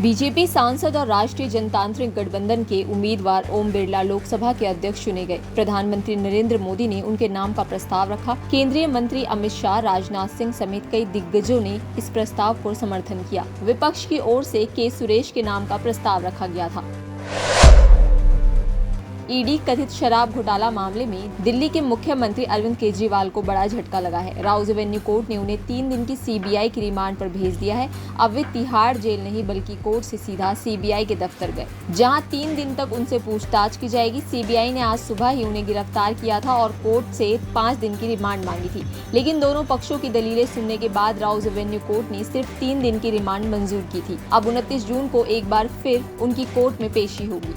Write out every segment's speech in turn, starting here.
BJP सांसद और राष्ट्रीय जनतांत्रिक गठबंधन के उम्मीदवार ओम बिरला लोकसभा के अध्यक्ष चुने गए। प्रधानमंत्री नरेंद्र मोदी ने उनके नाम का प्रस्ताव रखा। केंद्रीय मंत्री अमित शाह, राजनाथ सिंह समेत कई दिग्गजों ने इस प्रस्ताव को समर्थन किया। विपक्ष की ओर से के सुरेश के नाम का प्रस्ताव रखा गया था। ईडी कथित शराब घोटाला मामले में दिल्ली के मुख्यमंत्री अरविंद केजरीवाल को बड़ा झटका लगा है। राउज एवेन्यू कोर्ट ने उन्हें 3 दिन की सीबीआई की रिमांड पर भेज दिया है। अब वे तिहाड़ जेल नहीं बल्कि कोर्ट से सीधा सीबीआई के दफ्तर गए, जहां 3 दिन तक उनसे पूछताछ की जाएगी। सीबीआई ने आज सुबह ही उन्हें गिरफ्तार किया था और कोर्ट से 5 दिन की रिमांड मांगी थी, लेकिन दोनों पक्षों की दलीलें सुनने के बाद राउज एवेन्यू कोर्ट ने सिर्फ 3 दिन की रिमांड मंजूर की थी। अब 29 जून को एक बार फिर उनकी कोर्ट में पेशी होगी।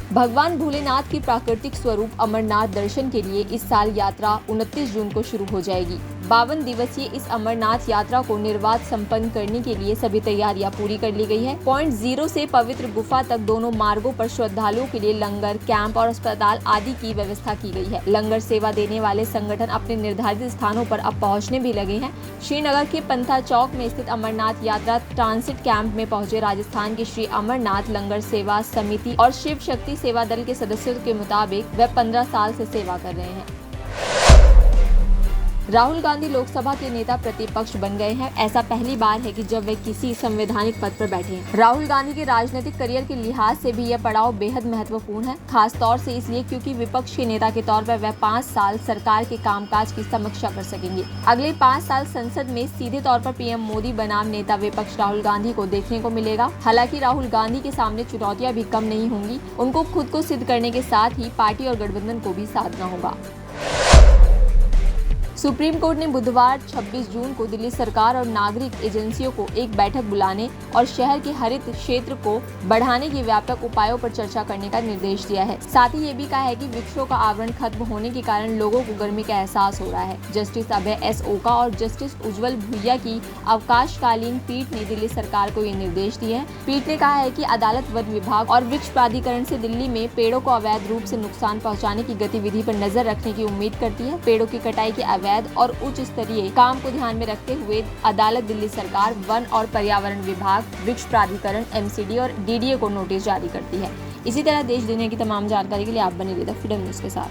भगवान भोलेनाथ की प्राकृतिक स्वरूप अमरनाथ दर्शन के लिए इस साल यात्रा 29 जून को शुरू हो जाएगी। 52 दिवसीय इस अमरनाथ यात्रा को निर्बाध संपन्न करने के लिए सभी तैयारियां पूरी कर ली गई है। पॉइंट 0 से पवित्र गुफा तक दोनों मार्गों पर श्रद्धालुओं के लिए लंगर, कैंप और अस्पताल आदि की व्यवस्था की गई है। लंगर सेवा देने वाले संगठन अपने निर्धारित स्थानों पर अब पहुंचने भी लगे हैं। श्रीनगर के पंथा चौक में स्थित अमरनाथ यात्रा ट्रांसिट कैंप में पहुंचे राजस्थान की श्री अमरनाथ लंगर सेवा समिति और शिव शक्ति सेवा दल के सदस्यों के मुताबिक वे 15 साल से सेवा कर रहे हैं। राहुल गांधी लोकसभा के नेता प्रतिपक्ष बन गए हैं। ऐसा पहली बार है कि जब वे किसी संवैधानिक पद पर बैठे हैं। राहुल गांधी के राजनीतिक करियर के लिहाज से भी यह पड़ाव बेहद महत्वपूर्ण है, खास तौर से इसलिए क्योंकि विपक्ष के नेता के तौर पर वह 5 साल सरकार के कामकाज की समीक्षा कर सकेंगे। अगले 5 साल संसद में सीधे तौर पर पीएम मोदी बनाम नेता विपक्ष राहुल गांधी को देखने को मिलेगा। हालांकि राहुल गांधी के सामने चुनौतियां भी कम नहीं होंगी। उनको खुद को सिद्ध करने के साथ ही पार्टी और गठबंधन को भी साधना होगा। सुप्रीम कोर्ट ने बुधवार 26 जून को दिल्ली सरकार और नागरिक एजेंसियों को एक बैठक बुलाने और शहर के हरित क्षेत्र को बढ़ाने के व्यापक उपायों पर चर्चा करने का निर्देश दिया है। साथ ही ये भी कहा है कि वृक्षों का आवरण खत्म होने के कारण लोगों को गर्मी का एहसास हो रहा है। जस्टिस अभय एस ओका और जस्टिस उज्जवल भुइया की अवकाशकालीन पीठ ने दिल्ली सरकार को ये निर्देश दिए हैं। पीठ ने कहा है कि अदालत वन विभाग और वृक्ष प्राधिकरण से दिल्ली में पेड़ों को अवैध रूप से नुकसान पहुँचाने की गतिविधि पर नजर रखने की उम्मीद करती है। पेड़ों की कटाई के अवैध और उच्च स्तरीय काम को ध्यान में रखते हुए अदालत दिल्ली सरकार, वन और पर्यावरण विभाग, वृक्ष प्राधिकरण, एमसीडी और डीडीए को नोटिस जारी करती है। इसी तरह देश दुनिया की तमाम जानकारी के लिए आप बने रहिए द फ्रीडम न्यूज़ के साथ।